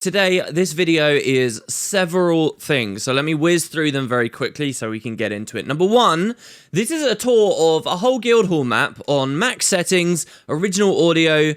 Today, this video is several things, so let me whiz through them very quickly so we can get into it. Number one, this is a tour of a whole Guildhall map on max settings, original audio,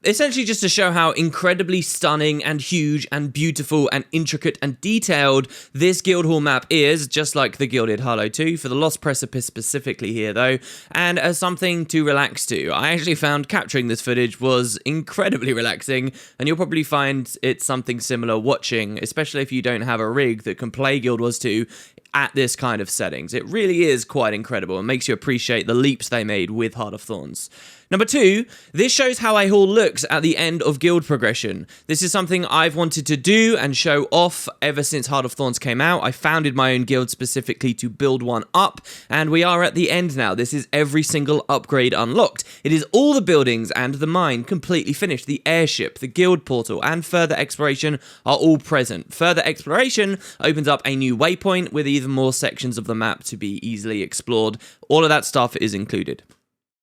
essentially just to show how incredibly stunning and huge and beautiful and intricate and detailed this Guildhall map is, just like the Gilded Hollow 2, for the Lost Precipice specifically here though, and as something to relax to. I actually found capturing this footage was incredibly relaxing, and you'll probably find it something similar watching, especially if you don't have a rig that can play Guild Wars 2 at this kind of settings. It really is quite incredible and makes you appreciate the leaps they made with Heart of Thorns. Number two, this shows how a hall looks at the end of guild progression. This is something I've wanted to do and show off ever since Heart of Thorns came out. I founded my own guild specifically to build one up, and we are at the end now. This is every single upgrade unlocked. It is all the buildings and the mine completely finished. The airship, the guild portal, and further exploration are all present. Further exploration opens up a new waypoint with even more sections of the map to be easily explored. All of that stuff is included.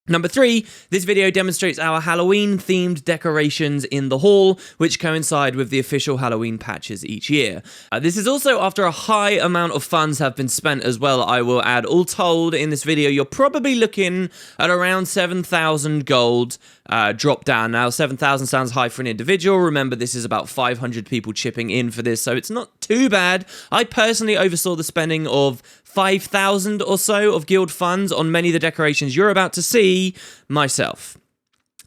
Number three, this video demonstrates our Halloween-themed decorations in the hall, which coincide with the official Halloween patches each year. This is also after a high amount of funds have been spent as well, I will add. All told, in this video, you're probably looking at around 7,000 gold drop down. Now, 7,000 sounds high for an individual. Remember, this is about 500 people chipping in for this, so it's not too bad. I personally oversaw the spending of 5,000 or so of guild funds on many of the decorations you're about to see myself.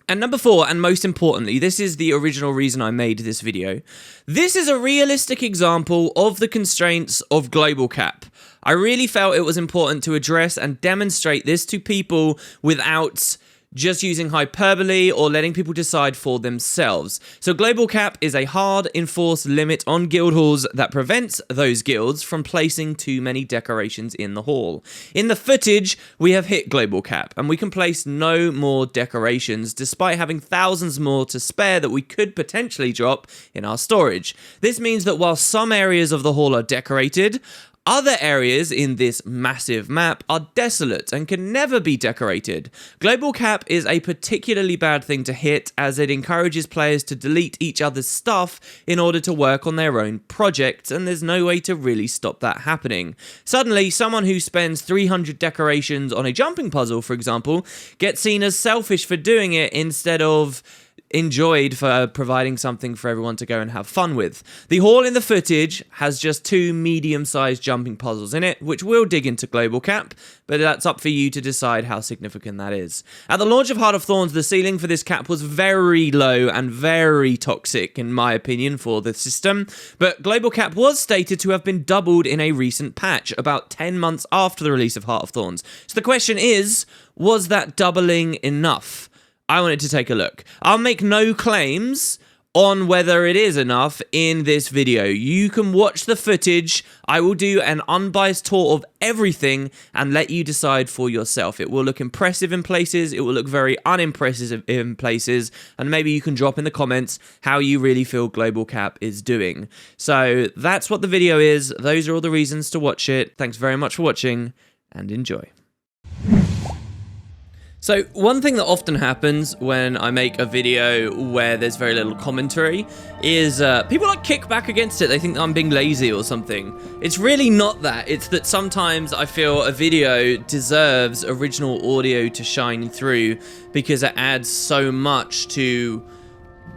And number four, and most importantly, this is the original reason I made this video. This is a realistic example of the constraints of global cap. I really felt it was important to address and demonstrate this to people without just using hyperbole or letting people decide for themselves. So global cap is a hard enforced limit on guild halls that prevents those guilds from placing too many decorations in the hall. In the footage, we have hit global cap and we can place no more decorations despite having thousands more to spare that we could potentially drop in our storage. This means that while some areas of the hall are decorated, other areas in this massive map are desolate and can never be decorated. Global cap is a particularly bad thing to hit as it encourages players to delete each other's stuff in order to work on their own projects, and there's no way to really stop that happening. Suddenly, someone who spends 300 decorations on a jumping puzzle, for example, gets seen as selfish for doing it instead of enjoyed for providing something for everyone to go and have fun with. The hall in the footage has just 2 medium-sized jumping puzzles in it, which will dig into global cap, but that's up for you to decide how significant that is. At the launch of Heart of Thorns, the ceiling for this cap was very low and very toxic, in my opinion, for the system, but global cap was stated to have been doubled in a recent patch, about 10 months after the release of Heart of Thorns. So the question is, was that doubling enough? I wanted to take a look. I'll make no claims on whether it is enough in this video. You can watch the footage. I will do an unbiased tour of everything and let you decide for yourself. It will look impressive in places. It will look very unimpressive in places. And maybe you can drop in the comments how you really feel global cap is doing. So that's what the video is. Those are all the reasons to watch it. Thanks very much for watching and enjoy. So one thing that often happens when I make a video where there's very little commentary is people like kick back against it. They think I'm being lazy or something. It's really not that. It's that sometimes I feel a video deserves original audio to shine through because it adds so much to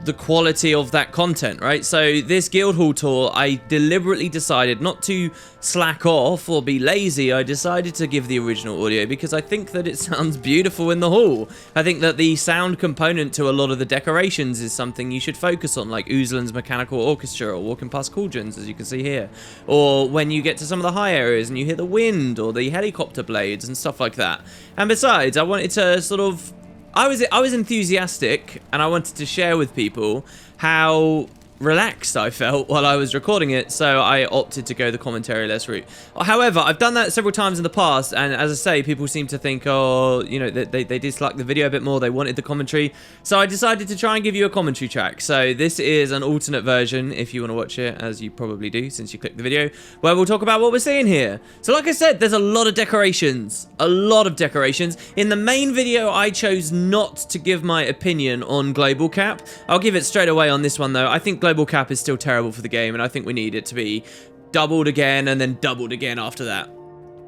the quality of that content, right? So this Guildhall tour, I deliberately decided not to slack off or be lazy. I decided to give the original audio because I think that it sounds beautiful in the hall. I think that the sound component to a lot of the decorations is something you should focus on, like Uzlan's Mechanical Orchestra or Walking Past Cauldrons, as you can see here. Or when you get to some of the high areas and you hear the wind or the helicopter blades and stuff like that. And besides, I wanted to sort of I was enthusiastic and I wanted to share with people how relaxed I felt while I was recording it, so I opted to go the commentary-less route. However, I've done that several times in the past, and as I say, people seem to think, oh, you know, they disliked the video a bit more, they wanted the commentary, so I decided to try and give you a commentary track. So this is an alternate version, if you want to watch it, as you probably do, since you clicked the video, where we'll talk about what we're seeing here. So like I said, there's a lot of decorations. A lot of decorations. In the main video, I chose not to give my opinion on global cap. I'll give it straight away on this one, though. I think global global cap is still terrible for the game, and I think we need it to be doubled again and then doubled again after that.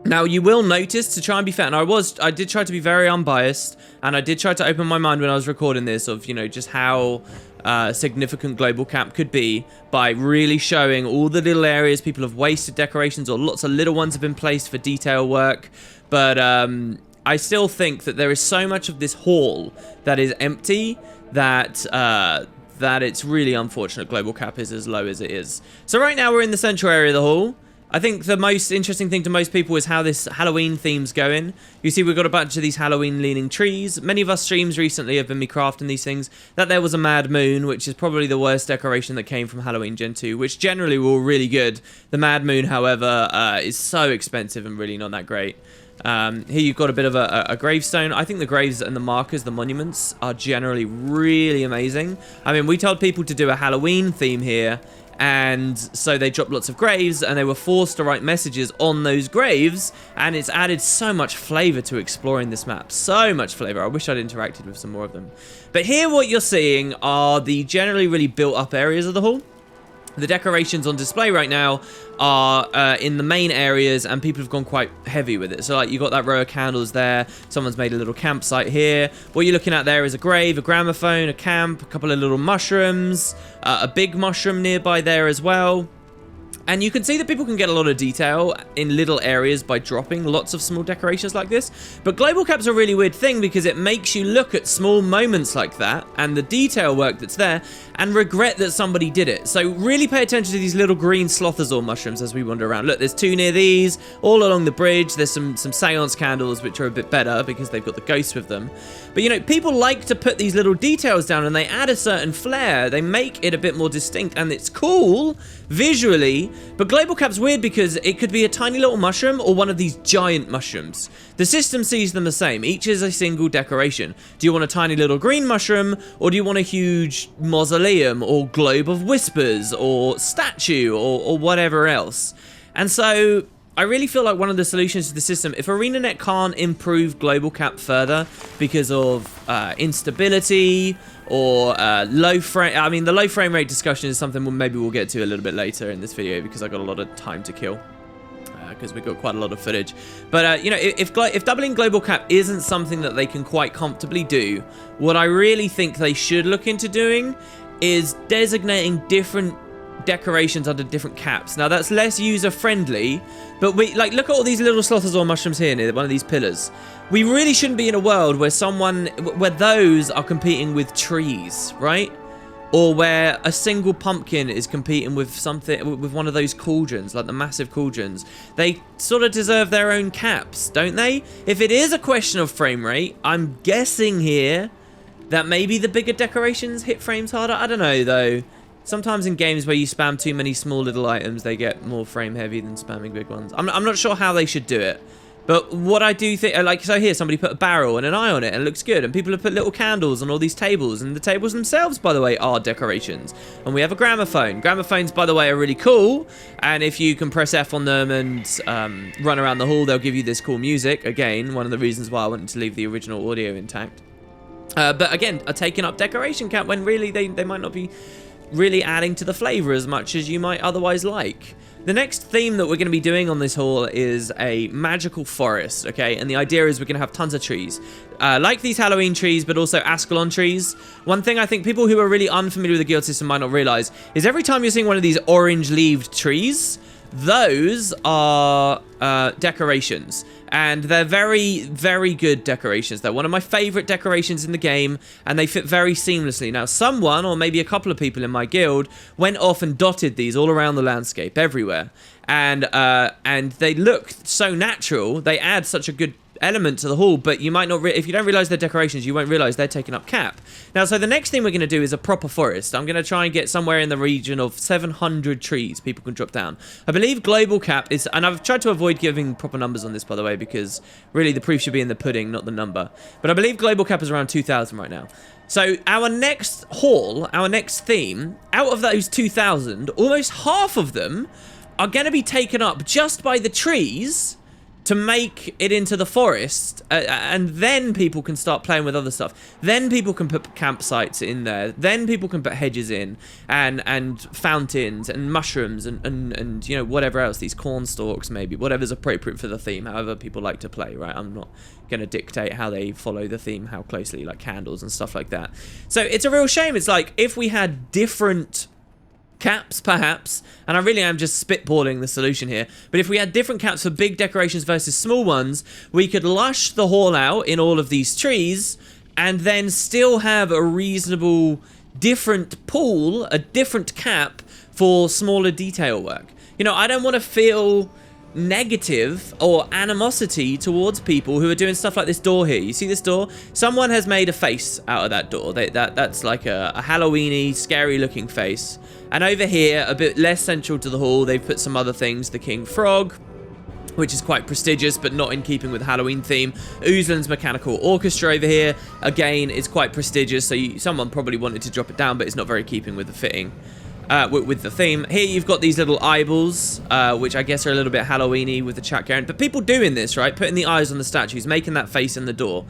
Now, you will notice, to try and be fair, and I did try to be very unbiased, and I did try to open my mind when I was recording this of, you know, just how significant global cap could be by really showing all the little areas people have wasted decorations, or lots of little ones have been placed for detail work. But I still think that there is so much of this hall that is empty that that it's really unfortunate global cap is as low as it is. So right now we're in the central area of the hall. I think the most interesting thing to most people is how this Halloween theme's going. You see, we've got a bunch of these Halloween-leaning trees. Many of our streams recently have been me crafting these things. That there was a Mad Moon, which is probably the worst decoration that came from Halloween Gen 2, which generally were all really good. The Mad Moon, however, is so expensive and really not that great. Here you've got a bit of a gravestone. I think the graves and the markers, the monuments, are generally really amazing. I mean, we told people to do a Halloween theme here, and so they dropped lots of graves, and they were forced to write messages on those graves, and it's added so much flavor to exploring this map. So much flavor. I wish I'd interacted with some more of them. But here what you're seeing are the generally really built up areas of the hall. The decorations on display right now are in the main areas, and people have gone quite heavy with it. So, like, you got that row of candles there. Someone's made a little campsite here. What you're looking at there is a grave, a gramophone, a camp, a couple of little mushrooms, a big mushroom nearby there as well. And you can see that people can get a lot of detail in little areas by dropping lots of small decorations like this. But global cap's a really weird thing because it makes you look at small moments like that and the detail work that's there and regret that somebody did it. So really pay attention to these little green slothazor mushrooms as we wander around. Look, there's two near these, all along the bridge. There's some seance candles, which are a bit better because they've got the ghosts with them. But, you know, people like to put these little details down and they add a certain flair. They make it a bit more distinct and it's cool visually. But global cap's weird because it could be a tiny little mushroom or one of these giant mushrooms. The system sees them the same. Each is a single decoration. Do you want a tiny little green mushroom, or do you want a huge mausoleum or globe of whispers or statue or whatever else? And so I really feel like one of the solutions to the system, if ArenaNet can't improve global cap further because of instability or low frame... I mean, the low frame rate discussion is something maybe we'll get to a little bit later in this video because I got a lot of time to kill. Because we've got quite a lot of footage. But, you know, if doubling global cap isn't something that they can quite comfortably do, what I really think they should look into doing is designating different decorations under different caps. Now, that's less user-friendly, but look at all these little slothazor mushrooms here near one of these pillars. We really shouldn't be in a world where those are competing with trees, right? Or where a single pumpkin is competing with something, with one of those cauldrons, like the massive cauldrons. They sort of deserve their own caps, don't they? If it is a question of frame rate, I'm guessing here that maybe the bigger decorations hit frames harder. I don't know, though. Sometimes in games where you spam too many small little items, they get more frame heavy than spamming big ones. I'm not sure how they should do it. But what I do think, like, so here, somebody put a barrel and an eye on it, and it looks good. And people have put little candles on all these tables. And the tables themselves, by the way, are decorations. And we have a gramophone. Gramophones, by the way, are really cool. And if you can press F on them and run around the hall, they'll give you this cool music. Again, one of the reasons why I wanted to leave the original audio intact. But again, a taken up decoration cap when really they might not be really adding to the flavor as much as you might otherwise like. The next theme that we're going to be doing on this haul is a magical forest, okay? And the idea is we're going to have tons of trees. Like these Halloween trees, but also Ascalon trees. One thing I think people who are really unfamiliar with the guild system might not realize is every time you're seeing one of these orange-leaved trees, those are decorations. And they're very, very good decorations. They're one of my favorite decorations in the game, and they fit very seamlessly. Now, someone, or maybe a couple of people in my guild, went off and dotted these all around the landscape, everywhere. And they look so natural. They add such a good element to the hall, but you might not, if you don't realize they're decorations, you won't realize they're taking up cap. Now, so the next thing we're going to do is a proper forest. I'm going to try and get somewhere in the region of 700 trees people can drop down. I believe global cap is, and I've tried to avoid giving proper numbers on this, by the way, because really the proof should be in the pudding, not the number. But I believe global cap is around 2,000 right now. So our next haul, our next theme, out of those 2,000, almost half of them are going to be taken up just by the trees to make it into the forest, and then people can start playing with other stuff. Then people can put campsites in there. Then people can put hedges in, and fountains, and mushrooms, and you know, whatever else, these corn stalks maybe, whatever's appropriate for the theme, however people like to play, right? I'm not going to dictate how they follow the theme, how closely, like candles and stuff like that. So it's a real shame. It's like, if we had different caps, perhaps, and I really am just spitballing the solution here, but if we had different caps for big decorations versus small ones, we could lush the hall out in all of these trees and then still have a reasonable different pool, a different cap for smaller detail work. You know, I don't want to feel negative or animosity towards people who are doing stuff like this door here. You see this door? Someone has made a face out of that door. That's like a Halloween-y, scary looking face. And over here, a bit less central to the hall, they've put some other things. The King Frog, which is quite prestigious, but not in keeping with the Halloween theme. Oozland's Mechanical Orchestra over here, again, is quite prestigious, so someone probably wanted to drop it down, but it's not very keeping with the fitting. With the theme. Here you've got these little eyeballs, which I guess are a little bit Halloween-y with the chat going. But people doing this, right? Putting the eyes on the statues, making that face in the door.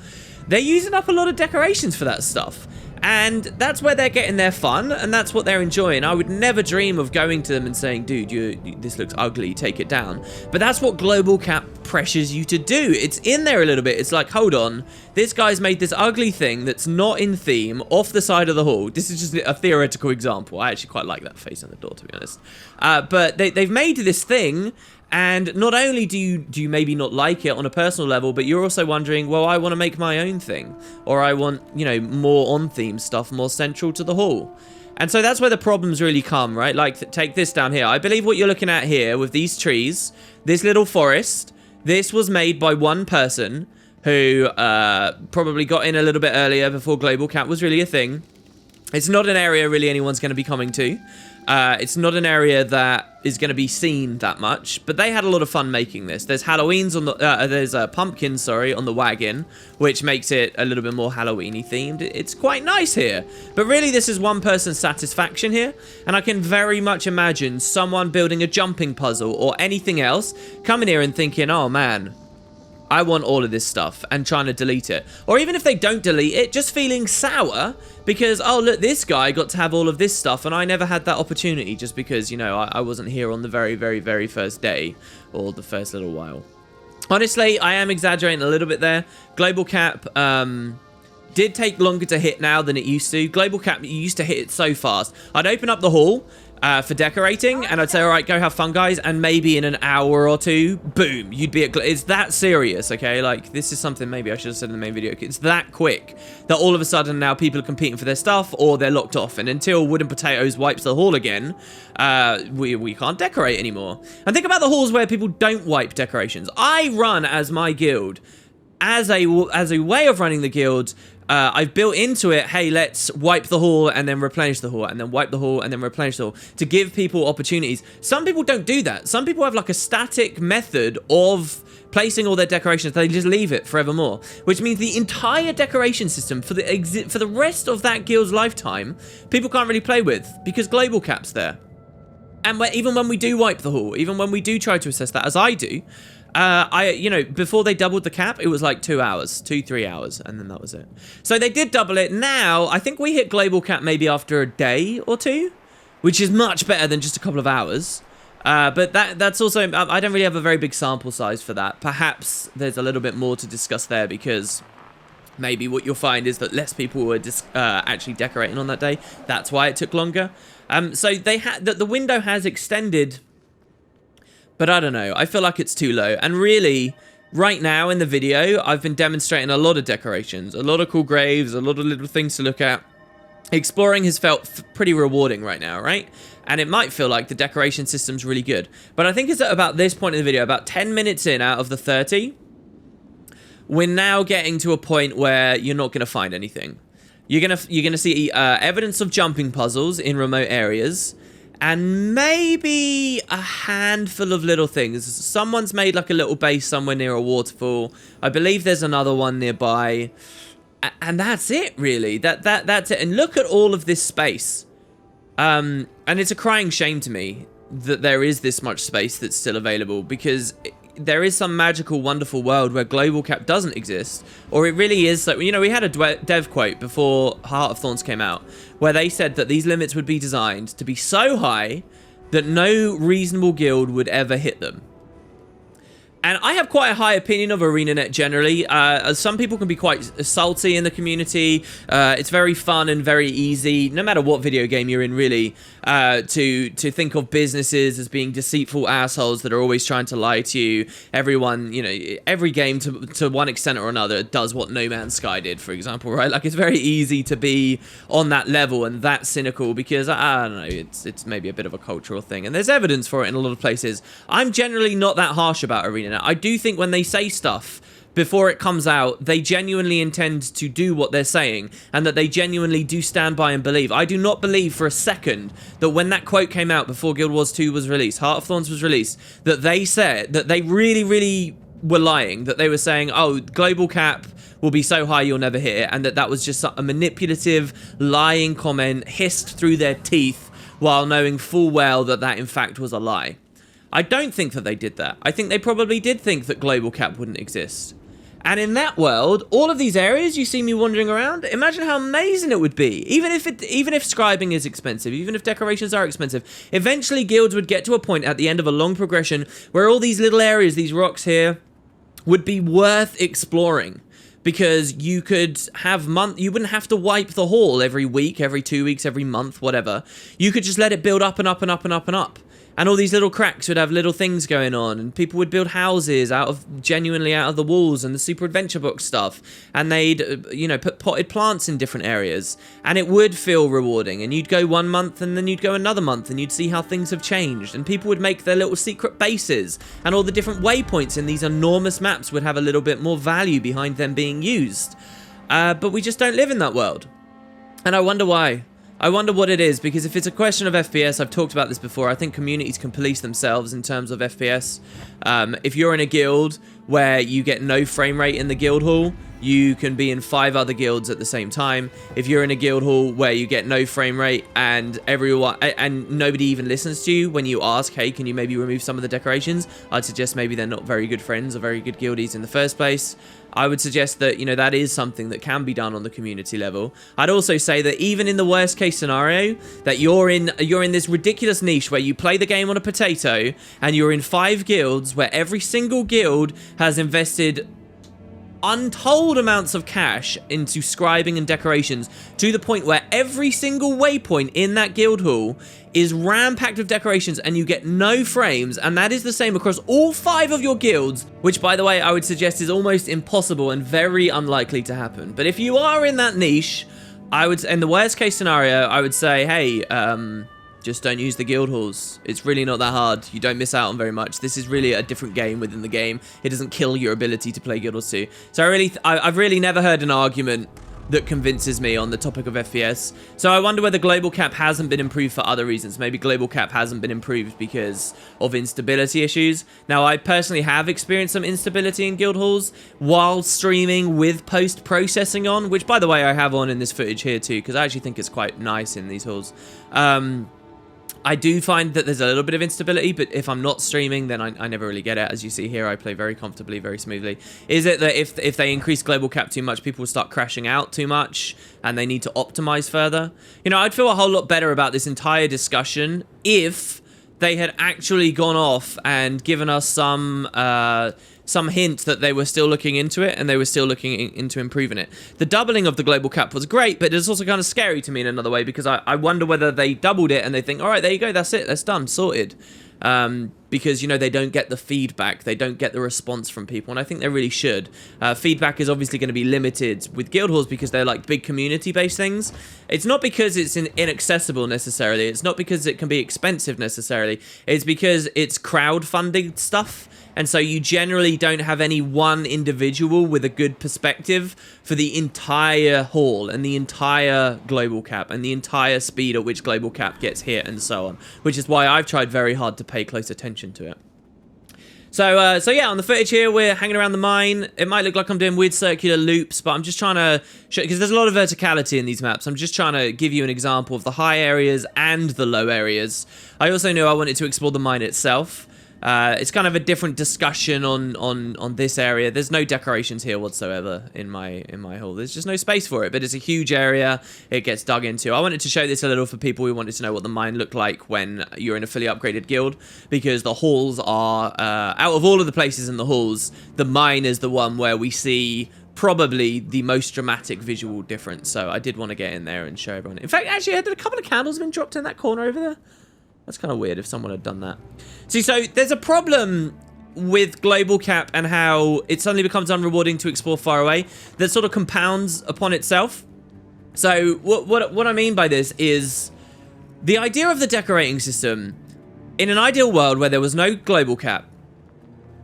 They're using up a lot of decorations for that stuff. And that's where they're getting their fun, and that's what they're enjoying. I would never dream of going to them and saying, dude, this looks ugly, take it down. But that's what Global Cap pressures you to do. It's in there a little bit. It's like, hold on, this guy's made this ugly thing that's not in theme off the side of the hall. This is just a theoretical example. I actually quite like that face on the door, to be honest. But they've made this thing, and not only do you maybe not like it on a personal level, but you're also wondering, well, I want to make my own thing. Or I want, you know, more on-theme stuff, more central to the hall. And so that's where the problems really come, right? Like, take this down here. I believe what you're looking at here with these trees, this little forest, this was made by one person who probably got in a little bit earlier before Global Cap was really a thing. It's not an area really anyone's going to be coming to. It's not an area that is going to be seen that much, but they had a lot of fun making this. There's Halloween's on the, there's pumpkins, sorry, on the wagon, which makes it a little bit more Halloween-y themed. It's quite nice here, but really this is one person's satisfaction here, and I can very much imagine someone building a jumping puzzle or anything else, coming here and thinking, oh man, I want all of this stuff, and trying to delete it. Or even if they don't delete it, just feeling sour because, oh, look, this guy got to have all of this stuff, and I never had that opportunity just because, you know, I wasn't here on the very, very, very first day or the first little while. Honestly, I am exaggerating a little bit there. Global Cap did take longer to hit now than it used to. Global Cap, you used to hit it so fast. I'd open up the hall for decorating, and I'd say, all right, go have fun, guys, and maybe in an hour or two, boom, you'd be at... It's that serious, okay? Like, this is something maybe I should have said in the main video. It's that quick that all of a sudden now people are competing for their stuff, or they're locked off, and until Wooden Potatoes wipes the hall again, we can't decorate anymore. And think about the halls where people don't wipe decorations. I run as my guild. As a way of running the guild, I've built into it, hey, let's wipe the hall and then replenish the hall, and then wipe the hall and then replenish the hall, to give people opportunities. Some people don't do that. Some people have like a static method of placing all their decorations. They just leave it forevermore, which means the entire decoration system for the rest of that guild's lifetime, people can't really play with because Global Cap's there. And even when we do wipe the hall, even when we do try to assess that, as I do, you know, before they doubled the cap, it was like 2 hours, 2-3 hours, and then that was it. So they did double it. Now, I think we hit Global Cap maybe after a day or two, which is much better than just a couple of hours. But that's also, I don't really have a very big sample size for that. Perhaps there's a little bit more to discuss there because maybe what you'll find is that less people were actually decorating on that day. That's why it took longer. So the window has extended. But I don't know, I feel like it's too low. And really, right now in the video, I've been demonstrating a lot of decorations, a lot of cool graves, a lot of little things to look at. Exploring has felt pretty rewarding right now, right? And it might feel like the decoration system's really good. But I think it's at about this point in the video, about 10 minutes in out of the 30, we're now getting to a point where you're not going to find anything. You're gonna see evidence of jumping puzzles in remote areas, and maybe a handful of little things. Someone's made like a little base somewhere near a waterfall. I believe there's another one nearby. And that's it, really. That's it. And look at all of this space. And it's a crying shame to me that there is this much space that's still available, because there is some magical, wonderful world where global cap doesn't exist, or it really is like, you know, we had a dev quote before Heart of Thorns came out, where they said that these limits would be designed to be so high that no reasonable guild would ever hit them. And I have quite a high opinion of ArenaNet generally. Some people can be quite salty in the community. It's very fun and very easy, no matter what video game you're in, really, to think of businesses as being deceitful assholes that are always trying to lie to you. Everyone, you know, every game to one extent or another does what No Man's Sky did, for example, right? Like, it's very easy to be on that level and that cynical because, I don't know, it's maybe a bit of a cultural thing. And there's evidence for it in a lot of places. I'm generally not that harsh about ArenaNet. I do think when they say stuff before it comes out, they genuinely intend to do what they're saying, and that they genuinely do stand by and believe. I do not believe for a second that when that quote came out before Guild Wars 2 was released, Heart of Thorns was released, that they said that they really were lying, that they were saying, oh, global cap will be so high you'll never hit it, and that was just a manipulative, lying comment hissed through their teeth while knowing full well that that in fact was a lie. I don't think that they did that. I think they probably did think that global cap wouldn't exist. And in that world, all of these areas you see me wandering around, imagine how amazing it would be. Even if scribing is expensive, even if decorations are expensive, eventually guilds would get to a point at the end of a long progression where all these little areas, these rocks here, would be worth exploring. Because you could have you wouldn't have to wipe the hall every week, every 2 weeks, every month, whatever. You could just let it build up and up and up and up and up. And all these little cracks would have little things going on, and people would build houses genuinely out of the walls and the Super Adventure Book stuff, and they'd, you know, put potted plants in different areas, and it would feel rewarding. And you'd go 1 month, and then you'd go another month, and you'd see how things have changed, and people would make their little secret bases, and all the different waypoints in these enormous maps would have a little bit more value behind them being used. But we just don't live in that world, and I wonder why. I wonder what it is, because if it's a question of FPS, I've talked about this before, I think communities can police themselves in terms of FPS. If you're in a guild where you get no frame rate in the guild hall, you can be in 5 other guilds at the same time. If you're in a guild hall where you get no frame rate and nobody even listens to you when you ask, hey, can you maybe remove some of the decorations? I'd suggest maybe they're not very good friends or very good guildies in the first place. I would suggest that, you know, that is something that can be done on the community level. I'd also say that even in the worst case scenario, that you're in this ridiculous niche where you play the game on a potato and you're in 5 guilds where every single guild has invested untold amounts of cash into scribing and decorations to the point where every single waypoint in that guild hall is ram-packed with decorations and you get no frames, and that is the same across all 5 of your guilds, which, by the way, I would suggest is almost impossible and very unlikely to happen. But if you are in that niche, in the worst case scenario, I would say, hey, just don't use the guild halls. It's really not that hard. You don't miss out on very much. This is really a different game within the game. It doesn't kill your ability to play Guild Wars 2. So I've really never heard an argument that convinces me on the topic of FPS. So I wonder whether global cap hasn't been improved for other reasons. Maybe global cap hasn't been improved because of instability issues. Now, I personally have experienced some instability in guild halls while streaming with post-processing on, which, by the way, I have on in this footage here too, because I actually think it's quite nice in these halls. I do find that there's a little bit of instability, but if I'm not streaming, then I never really get it. As you see here, I play very comfortably, very smoothly. Is it that if they increase global cap too much, people will start crashing out too much, and they need to optimize further? You know, I'd feel a whole lot better about this entire discussion if they had actually gone off and given us some hint that they were still looking into it and they were still looking into improving it. The doubling of the global cap was great, but it's also kind of scary to me in another way, because I wonder whether they doubled it and they think, all right, there you go, that's it, that's done, sorted. Because, you know, they don't get the feedback, they don't get the response from people, and I think they really should. Feedback is obviously going to be limited with guild halls because they're like big community-based things. It's not because it's inaccessible necessarily, it's not because it can be expensive necessarily, it's because it's crowdfunding stuff. And so you generally don't have any one individual with a good perspective for the entire haul and the entire global cap and the entire speed at which global cap gets hit and so on, which is why I've tried very hard to pay close attention to it. So yeah, on the footage here, we're hanging around the mine. It might look like I'm doing weird circular loops, but I'm just trying to show, because there's a lot of verticality in these maps. I'm just trying to give you an example of the high areas and the low areas. I also knew I wanted to explore the mine itself. It's kind of a different discussion on this area. There's no decorations here whatsoever in my hall. There's just no space for it, but it's a huge area. It gets dug into. I wanted to show this a little for people who wanted to know what the mine looked like when you're in a fully upgraded guild, because the halls are, out of all of the places in the halls, the mine is the one where we see probably the most dramatic visual difference. So I did want to get in there and show everyone. In fact, actually, I had a couple of candles been dropped in that corner over there. That's kind of weird if someone had done that. See, so there's a problem with global cap and how it suddenly becomes unrewarding to explore far away that sort of compounds upon itself. So what I mean by this is the idea of the decorating system in an ideal world where there was no global cap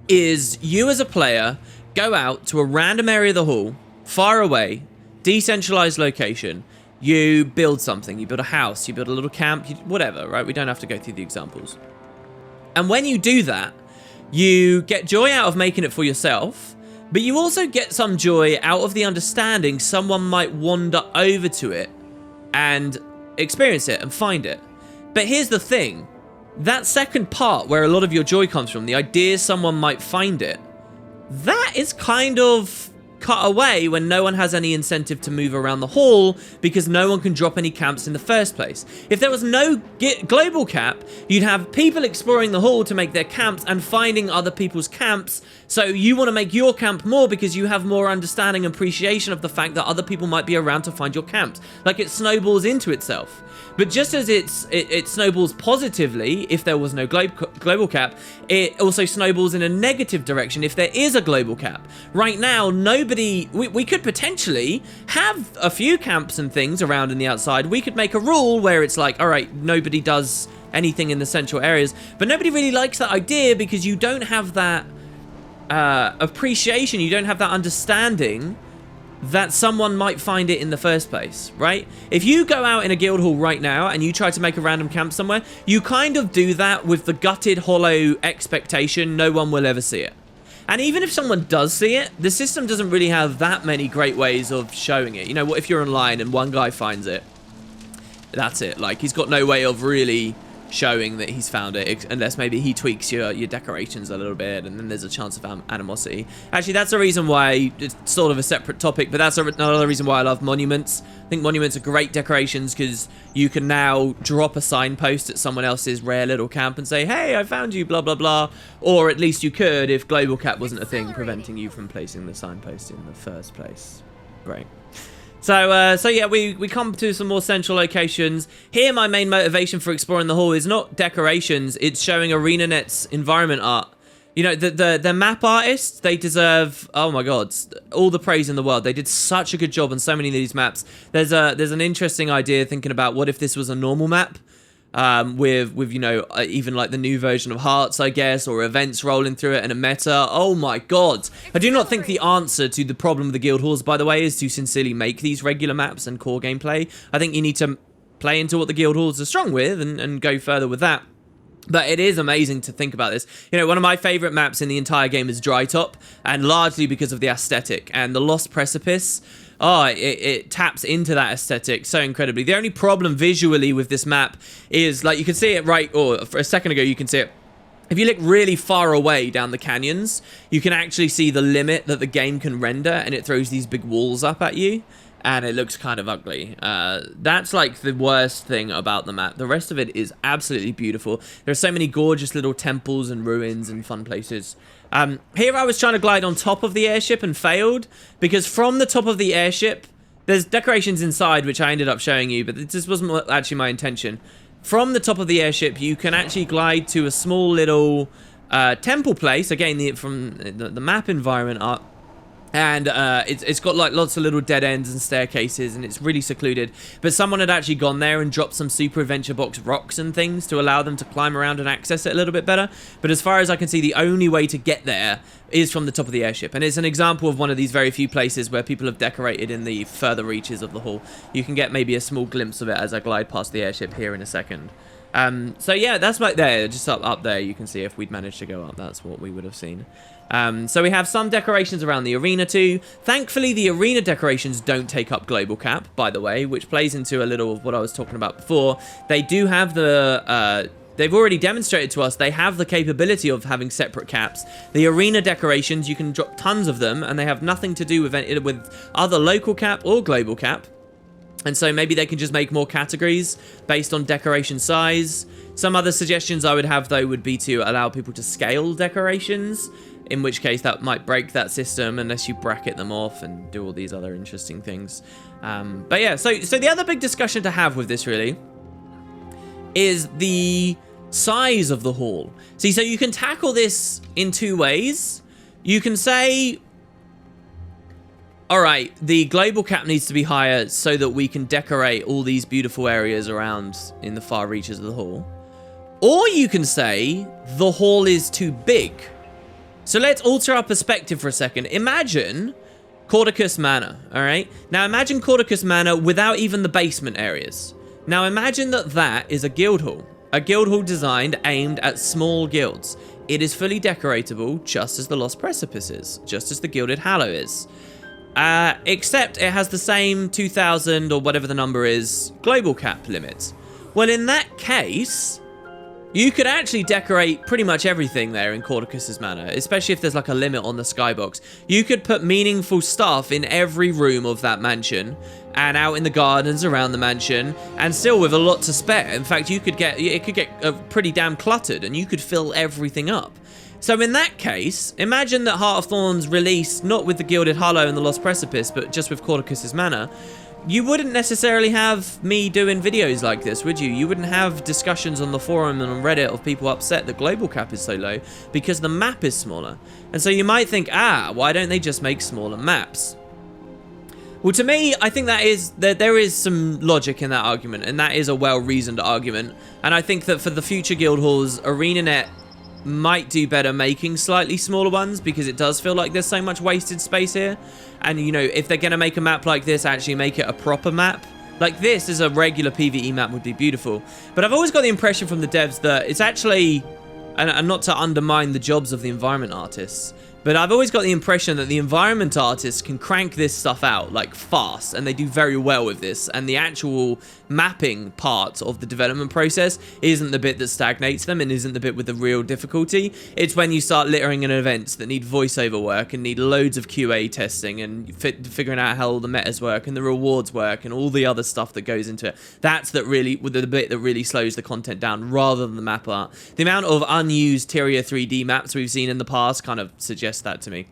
is you as a player go out to a random area of the hall, far away, decentralized location. You build something. You build a house. You build a little camp. Whatever, right? We don't have to go through the examples. And when you do that, you get joy out of making it for yourself, but you also get some joy out of the understanding someone might wander over to it and experience it and find it. But here's the thing. That second part where a lot of your joy comes from, the idea someone might find it, that is kind of cut away when no one has any incentive to move around the hall because no one can drop any camps in the first place. If there was no global cap, you'd have people exploring the hall to make their camps and finding other people's camps. So you want to make your camp more because you have more understanding and appreciation of the fact that other people might be around to find your camps. Like, it snowballs into itself. But just as it snowballs positively if there was no global cap, it also snowballs in a negative direction if there is a global cap. Right now, we could potentially have a few camps and things around in the outside. We could make a rule where it's like, all right, nobody does anything in the central areas, but nobody really likes that idea because you don't have that appreciation, you don't have that understanding that someone might find it in the first place, right? If you go out in a guild hall right now and you try to make a random camp somewhere, you kind of do that with the gutted, hollow expectation no one will ever see it. And even if someone does see it, the system doesn't really have that many great ways of showing it. You know, what if you're online and one guy finds it? That's it. Like, he's got no way of really showing that he's found it, unless maybe he tweaks your decorations a little bit, and then there's a chance of animosity. Actually, that's a reason why it's sort of a separate topic, but that's another reason why I love monuments. I think monuments are great decorations because you can now drop a signpost at someone else's rare little camp and say, hey, I found you, blah, blah, blah. Or at least you could if global cap wasn't a thing preventing you from placing the signpost in the first place. Great. So yeah, we come to some more central locations. Here, my main motivation for exploring the hall is not decorations, it's showing ArenaNet's environment art. You know, the map artists, they deserve, oh my god, all the praise in the world. They did such a good job on so many of these maps. There's an interesting idea thinking about what if this was a normal map? With you know, even like the new version of Hearts, I guess, or events rolling through it and a meta. Oh my god. I do not think the answer to the problem of the guild halls, by the way, is to sincerely make these regular maps and core gameplay. I think you need to play into what the guild halls are strong with and go further with that. But it is amazing to think about this. You know, one of my favorite maps in the entire game is Dry Top, and largely because of the aesthetic. And the Lost Precipice, oh, it taps into that aesthetic so incredibly. The only problem visually with this map is, like, you can see it right, or for a second ago you can see it. If you look really far away down the canyons, you can actually see the limit that the game can render, and it throws these big walls up at you. And it looks kind of ugly. That's like the worst thing about the map. The rest of it is absolutely beautiful. There are so many gorgeous little temples and ruins and fun places. Here I was trying to glide on top of the airship and failed, because from the top of the airship, there's decorations inside which I ended up showing you, but this wasn't actually my intention. From the top of the airship, you can actually glide to a small little temple place, again from the map environment art. And it's got like lots of little dead ends and staircases, and it's really secluded. But someone had actually gone there and dropped some super adventure box rocks and things to allow them to climb around and access it a little bit better. But as far as I can see, the only way to get there is from the top of the airship. And it's an example of one of these very few places where people have decorated in the further reaches of the hall. You can get maybe a small glimpse of it as I glide past the airship here in a second. So yeah, that's right there, just up there. You can see if we'd managed to go up, that's what we would have seen. So we have some decorations around the arena too. Thankfully, the arena decorations don't take up global cap, by the way, which plays into a little of what I was talking about before. They do have the they've already demonstrated to us they have the capability of having separate caps. The arena decorations, you can drop tons of them, and they have nothing to do with other local cap or global cap. And so maybe they can just make more categories based on decoration size. Some other suggestions I would have, though, would be to allow people to scale decorations, in which case that might break that system unless you bracket them off and do all these other interesting things. But yeah, so the other big discussion to have with this, really, is the size of the hall. See, so you can tackle this in two ways. You can say, all right, the global cap needs to be higher so that we can decorate all these beautiful areas around in the far reaches of the hall. Or you can say the hall is too big. So let's alter our perspective for a second. Imagine Cordicus Manor, all right? Now imagine Cordicus Manor without even the basement areas. Now imagine that is a guild hall. A guild hall designed, aimed at small guilds. It is fully decoratable, just as the Lost Precipice is, just as the Gilded Hallow is. Except it has the same 2,000 or whatever the number is global cap limit. Well, in that case, you could actually decorate pretty much everything there in Cordicus's Manor, especially if there's like a limit on the skybox. You could put meaningful stuff in every room of that mansion and out in the gardens around the mansion, and still with a lot to spare. In fact, it could get pretty damn cluttered, and you could fill everything up. So in that case, imagine that Heart of Thorns released not with the Gilded Hollow and the Lost Precipice, but just with Cordicus's Manor. You wouldn't necessarily have me doing videos like this, would you? You wouldn't have discussions on the forum and on Reddit of people upset that global cap is so low because the map is smaller. And so you might think, why don't they just make smaller maps? Well, to me, I think that there is some logic in that argument, and that is a well-reasoned argument. And I think that for the future guild halls, ArenaNet might do better making slightly smaller ones, because it does feel like there's so much wasted space here. And, you know, if they're going to make a map like this, actually make it a proper map. Like this as a regular PvE map would be beautiful. But I've always got the impression from the devs that it's actually, and not to undermine the jobs of the environment artists, but I've always got the impression that the environment artists can crank this stuff out, like, fast, and they do very well with this, and the actual mapping part of the development process isn't the bit that stagnates them and isn't the bit with the real difficulty. It's when you start littering in events that need voiceover work and need loads of QA testing and figuring out how all the metas work and the rewards work and all the other stuff that goes into it. That's the bit that really slows the content down, rather than the map art. The amount of unused Tyria 3D maps we've seen in the past kind of suggests that to me.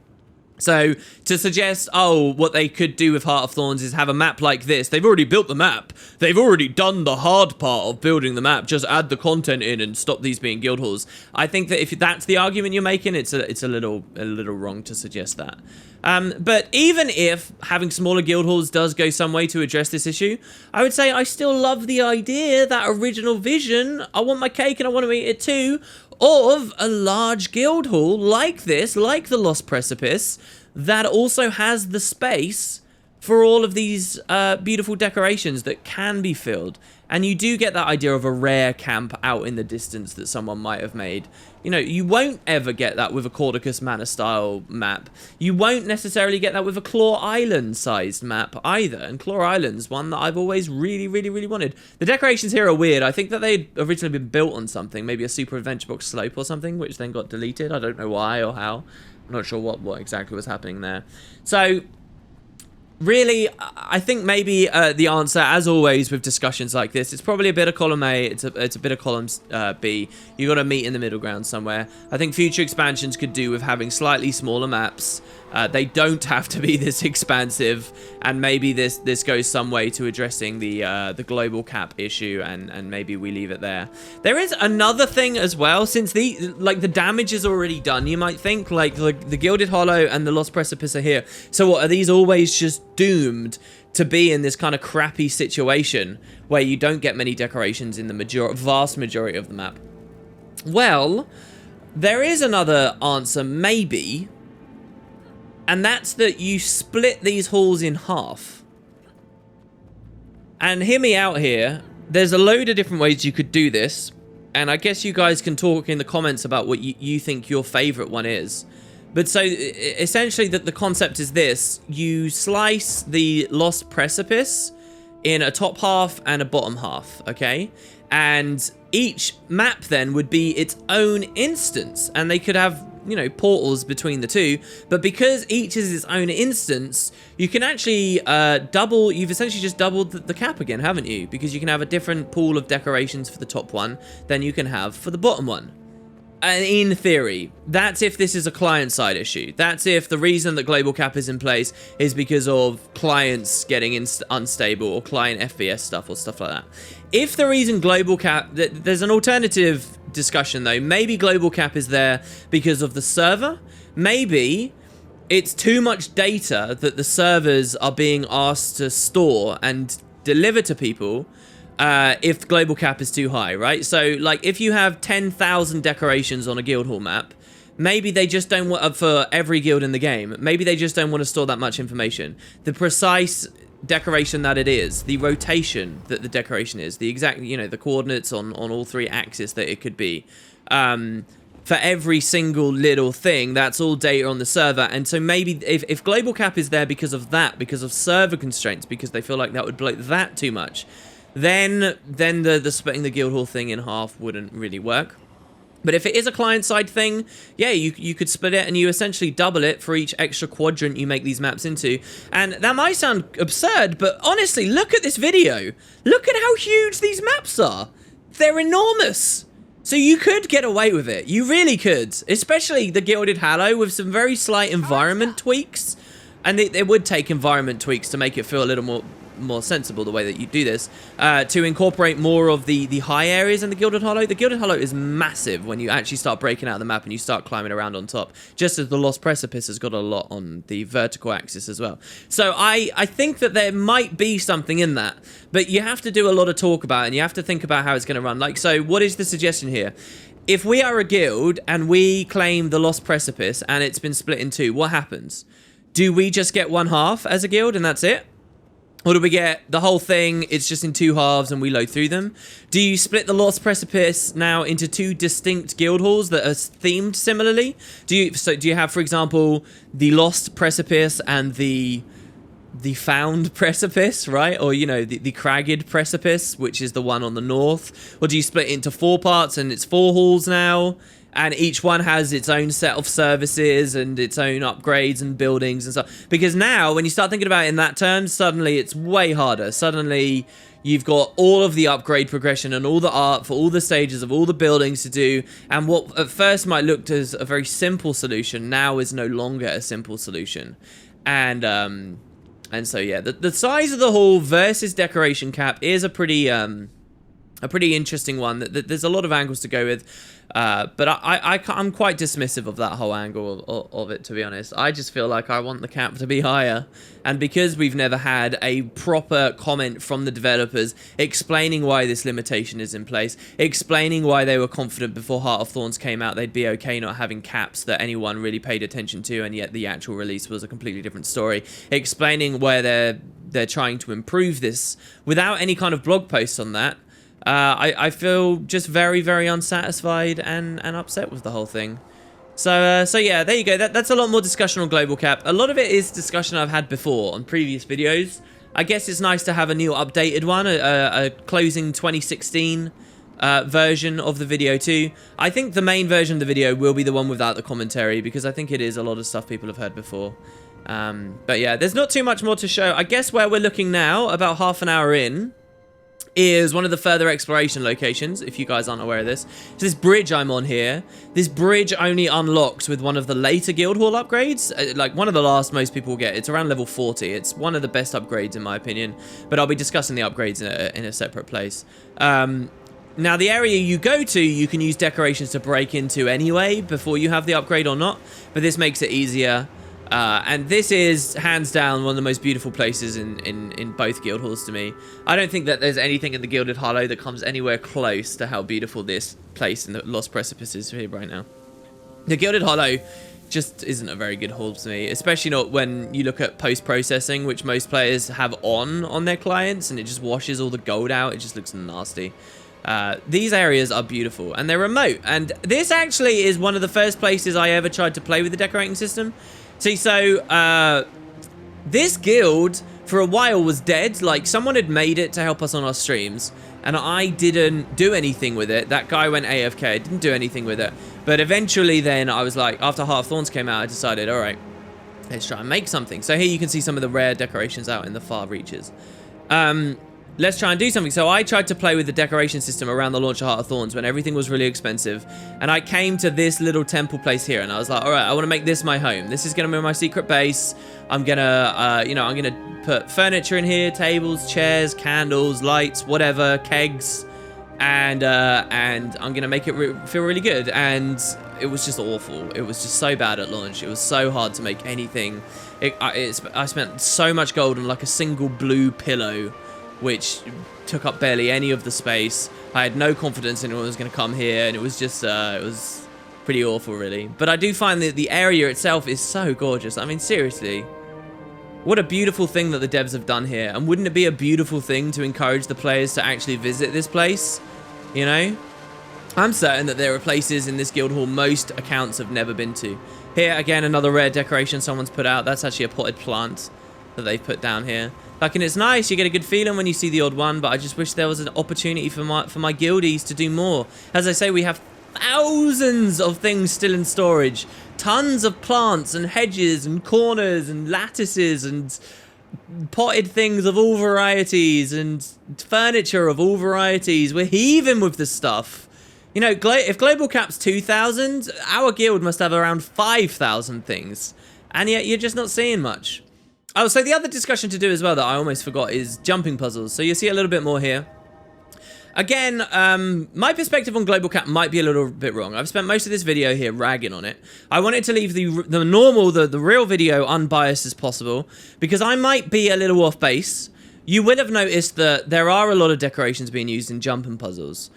So to suggest, what they could do with Heart of Thorns is have a map like this. They've already built the map. They've already done the hard part of building the map. Just add the content in and stop these being guild halls. I think that if that's the argument you're making, it's a little wrong to suggest that. But even if having smaller guild halls does go some way to address this issue, I would say I still love the idea, that original vision. I want my cake and I want to eat it too, of a large guild hall like this, like the Lost Precipice, that also has the space for all of these beautiful decorations that can be filled. And you do get that idea of a rare camp out in the distance that someone might have made. You know, you won't ever get that with a Cordicus Manor style map. You won't necessarily get that with a Claw Island sized map either. And Claw Island's one that I've always really, really, really wanted. The decorations here are weird. I think that they'd originally been built on something, maybe a Super Adventure Box slope or something, which then got deleted. I don't know why or how. I'm not sure what exactly was happening there. So really, I think maybe the answer, as always with discussions like this, it's probably a bit of column A, it's a bit of column B. You got to meet in the middle ground somewhere. I think future expansions could do with having slightly smaller maps. They don't have to be this expansive, and maybe this goes some way to addressing the global cap issue, and maybe we leave it there. There is another thing as well, since the damage is already done, you might think, like the Gilded Hollow and the Lost Precipice are here. So what, are these always just doomed to be in this kind of crappy situation where you don't get many decorations in the vast majority of the map? Well, there is another answer, maybe. And that's that you split these halls in half. And hear me out here. There's a load of different ways you could do this. And I guess you guys can talk in the comments about what you think your favorite one is. But so, essentially, the concept is this. You slice the Lost Precipice in a top half and a bottom half, okay? And each map then would be its own instance, and they could have, you know, portals between the two. But because each is its own instance, you can actually you've essentially just doubled the cap again, haven't you? Because you can have a different pool of decorations for the top one than you can have for the bottom one. And in theory, that's if this is a client-side issue. That's if the reason that global cap is in place is because of clients getting unstable or client FPS stuff or stuff like that. If the reason global cap... There's an alternative discussion, though. Maybe global cap is there because of the server. Maybe it's too much data that the servers are being asked to store and deliver to people if global cap is too high, right? So, like, if you have 10,000 decorations on a Guildhall map, maybe they just don't want, for every guild in the game, maybe they just don't want to store that much information. The precise decoration that it is, the rotation that the decoration is, the exact, you know, the coordinates on all three axes that it could be, for every single little thing, that's all data on the server. And so maybe if global cap is there because of that, because of server constraints, because they feel like that would bloat that too much, then the splitting the Guildhall thing in half wouldn't really work. But if it is a client-side thing, yeah, you could split it and you essentially double it for each extra quadrant you make these maps into. And that might sound absurd, but honestly, look at this video. Look at how huge these maps are. They're enormous. So you could get away with it. You really could. Especially the Gilded Hallow with some very slight environment tweaks. And it would take environment tweaks to make it feel a little more sensible the way that you do this, to incorporate more of the high areas in the Gilded Hollow. The Gilded Hollow is massive when you actually start breaking out the map and you start climbing around on top, just as the Lost Precipice has got a lot on the vertical axis as well. So I think that there might be something in that, but you have to do a lot of talk about it and you have to think about how it's going to run. Like, so what is the suggestion here? If we are a guild and we claim the Lost Precipice and it's been split in two, what happens? Do we just get one half as a guild and that's it? Or do we get the whole thing, it's just in two halves and we load through them? Do you split the Lost Precipice now into two distinct guild halls that are themed similarly? Do you have, for example, the Lost Precipice and the Found Precipice, right? Or, you know, the Cragged Precipice, which is the one on the north? Or do you split it into four parts and it's four halls now? And each one has its own set of services and its own upgrades and buildings and stuff. Because now, when you start thinking about it in that terms, suddenly it's way harder. Suddenly, you've got all of the upgrade progression and all the art for all the stages of all the buildings to do. And what at first might look as a very simple solution, now is no longer a simple solution. And so, yeah, the size of the hall versus decoration cap is a pretty interesting one. There's a lot of angles to go with. But I'm quite dismissive of that whole angle of it, to be honest. I just feel like I want the cap to be higher. And because we've never had a proper comment from the developers explaining why this limitation is in place, explaining why they were confident before Heart of Thorns came out they'd be okay not having caps that anyone really paid attention to, and yet the actual release was a completely different story, explaining where they're trying to improve this without any kind of blog posts on that, I feel just very, very unsatisfied and upset with the whole thing. So yeah, there you go. That's a lot more discussion on global cap. A lot of it is discussion I've had before on previous videos. I guess it's nice to have a new updated one, a closing 2016 version of the video too. I think the main version of the video will be the one without the commentary, because I think it is a lot of stuff people have heard before. But yeah, there's not too much more to show. I guess where we're looking now, about half an hour in, is one of the further exploration locations, if you guys aren't aware of this. So this bridge I'm on here, this bridge only unlocks with one of the later Guildhall upgrades, like one of the last most people will get. It's around level 40. It's one of the best upgrades in my opinion, but I'll be discussing the upgrades in a separate place. Now the area you go to, you can use decorations to break into anyway before you have the upgrade or not, but this makes it easier. And this is, hands down, one of the most beautiful places in both guild halls to me. I don't think that there's anything in the Gilded Hollow that comes anywhere close to how beautiful this place in the Lost Precipice is here right now. The Gilded Hollow just isn't a very good hall to me, especially not when you look at post-processing, which most players have on their clients, and it just washes all the gold out. It just looks nasty. These areas are beautiful, and they're remote. And this actually is one of the first places I ever tried to play with the decorating system. See, so, this guild, for a while, was dead. Like, someone had made it to help us on our streams, and I didn't do anything with it. That guy went AFK. I didn't do anything with it. But eventually then I was like, after Heart of Thorns came out, I decided, all right, let's try and make something. So here you can see some of the rare decorations out in the far reaches. Let's try and do something. So I tried to play with the decoration system around the launch of Heart of Thorns when everything was really expensive. And I came to this little temple place here and I was like, all right, I want to make this my home. This is going to be my secret base. I'm going to, you know, I'm going to put furniture in here, tables, chairs, candles, lights, whatever, kegs. And I'm going to make it feel really good. And it was just awful. It was just so bad at launch. It was so hard to make anything. I spent so much gold on like a single blue pillow, which took up barely any of the space. I had no confidence anyone was going to come here, and it was just, it was pretty awful, really. But I do find that the area itself is so gorgeous. I mean, seriously, what a beautiful thing that the devs have done here. And wouldn't it be a beautiful thing to encourage the players to actually visit this place, you know? I'm certain that there are places in this guild hall most accounts have never been to. Here, again, another rare decoration someone's put out. That's actually a potted plant that they've put down here. Like, and it's nice, you get a good feeling when you see the odd one, but I just wish there was an opportunity for my guildies to do more. As I say, we have thousands of things still in storage. Tons of plants and hedges and corners and lattices and potted things of all varieties and furniture of all varieties. We're heaving with the stuff. You know, if Global Cap's 2,000, our guild must have around 5,000 things. And yet you're just not seeing much. Oh, so the other discussion to do as well that I almost forgot is jumping puzzles. So you see a little bit more here. Again, my perspective on Global Cap might be a little bit wrong. I've spent most of this video here ragging on it. I wanted to leave the normal, the real video unbiased as possible, because I might be a little off base. You will have noticed that there are a lot of decorations being used in jumping puzzles.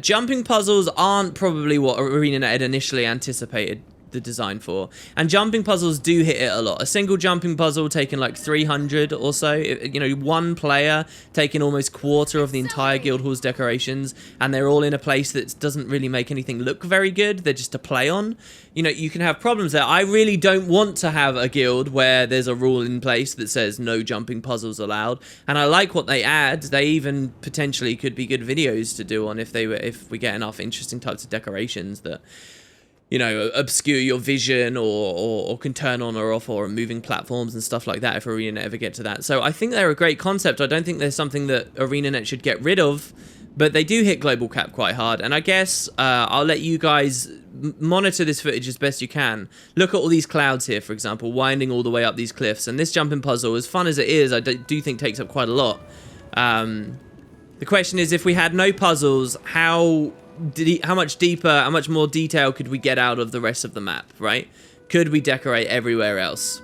Jumping puzzles aren't probably what ArenaNet had initially anticipated the design for, and jumping puzzles do hit it a lot. A single jumping puzzle taking like 300 or so, you know, one player taking almost quarter of the entire guild hall's decorations, and they're all in a place that doesn't really make anything look very good. They're just a play on. You know, you can have problems there. I really don't want to have a guild where there's a rule in place that says no jumping puzzles allowed, and I like what they add. They even potentially could be good videos to do on if we get enough interesting types of decorations that, you know, obscure your vision or can turn on or off, or moving platforms and stuff like that if ArenaNet ever get to that. So I think they're a great concept. I don't think there's something that ArenaNet should get rid of, but they do hit Global Cap quite hard. And I guess I'll let you guys monitor this footage as best you can. Look at all these clouds here, for example, winding all the way up these cliffs. And this jumping puzzle, as fun as it is, I do think takes up quite a lot. The question is, if we had no puzzles, how much deeper, how much more detail could we get out of the rest of the map, right? Could we decorate everywhere else?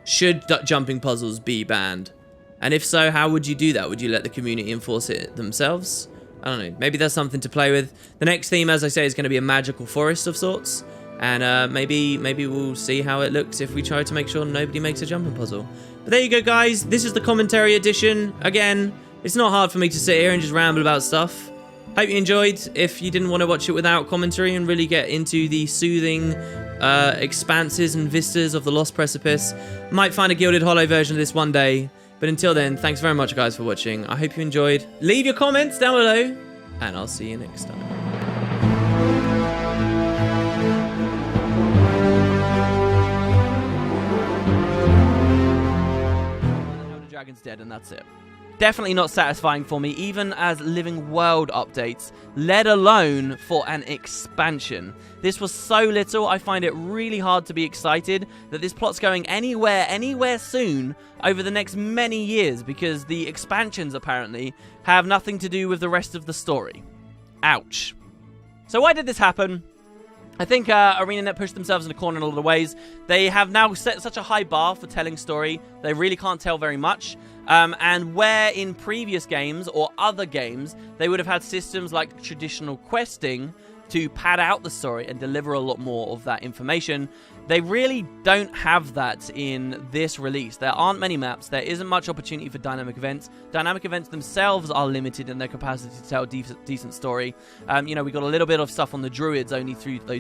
Should jumping puzzles be banned? And if so, how would you do that? Would you let the community enforce it themselves? I don't know. Maybe that's something to play with. The next theme, as I say, is going to be a magical forest of sorts. And maybe we'll see how it looks if we try to make sure nobody makes a jumping puzzle. But there you go, guys. This is the commentary edition. Again, it's not hard for me to sit here and just ramble about stuff. Hope you enjoyed. If you didn't want to watch it without commentary and really get into the soothing expanses and vistas of the Lost Precipice, might find a Gilded Hollow version of this one day. But until then, thanks very much, guys, for watching. I hope you enjoyed. Leave your comments down below, and I'll see you next time. The dragon's dead, and that's it. Definitely not satisfying for me, even as Living World updates, let alone for an expansion. This was so little, I find it really hard to be excited that this plot's going anywhere soon over the next many years, because the expansions apparently have nothing to do with the rest of the story. Ouch. So why did this happen? I think ArenaNet pushed themselves in a corner in a lot of ways. They have now set such a high bar for telling story, they really can't tell very much. And where in previous games or other games, they would have had systems like traditional questing to pad out the story and deliver a lot more of that information, they really don't have that in this release. There aren't many maps. There isn't much opportunity for dynamic events. Dynamic events themselves are limited in their capacity to tell decent story. You know, we got a little bit of stuff on the druids only through those